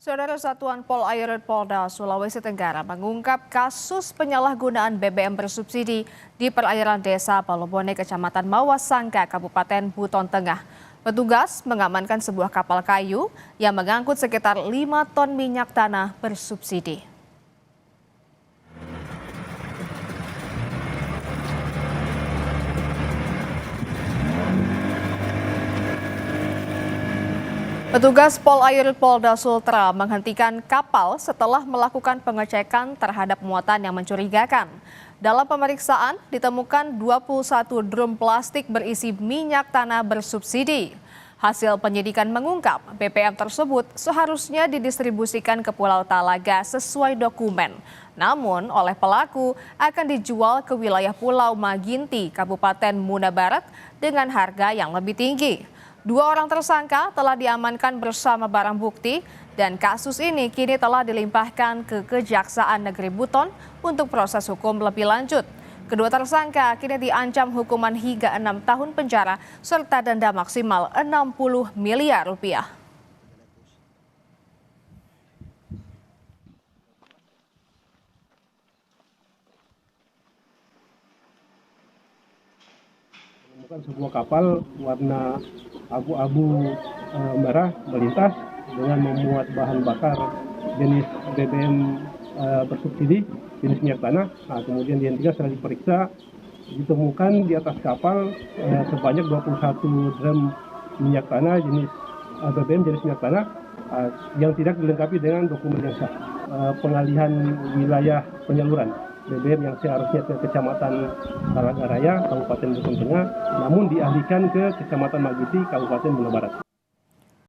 Saudara Satuan Polair Polda Sulawesi Tenggara mengungkap kasus penyalahgunaan BBM bersubsidi di perairan desa Palobone, Kecamatan Mawasangka, Kabupaten Buton Tengah. Petugas mengamankan sebuah kapal kayu yang mengangkut sekitar 5 ton minyak tanah bersubsidi. Petugas Polair Polda Sultra menghentikan kapal setelah melakukan pengecekan terhadap muatan yang mencurigakan. Dalam pemeriksaan ditemukan 21 drum plastik berisi minyak tanah bersubsidi. Hasil penyidikan mengungkap BBM tersebut seharusnya didistribusikan ke Pulau Talaga sesuai dokumen. Namun oleh pelaku akan dijual ke wilayah Pulau Maginti, Kabupaten Muna Barat dengan harga yang lebih tinggi. 2 orang tersangka telah diamankan bersama barang bukti dan kasus ini kini telah dilimpahkan ke Kejaksaan Negeri Buton untuk proses hukum lebih lanjut. Kedua tersangka kini diancam hukuman hingga 6 tahun penjara serta denda maksimal 60 miliar rupiah. Menemukan sebuah kapal warna abu-abu merah melintas dengan memuat bahan bakar jenis BBM bersubsidi jenis minyak tanah. Nah, kemudian dihentikan setelah diperiksa, ditemukan di atas kapal sebanyak 21 drum minyak tanah jenis BBM jenis minyak tanah yang tidak dilengkapi dengan dokumen yang sah. Pengalihan wilayah penyaluran BBM yang seharusnya ke Kecamatan Talaga Raya, Kabupaten Buton Tengah, namun dialihkan ke Kecamatan Maginti, Kabupaten Muna Barat.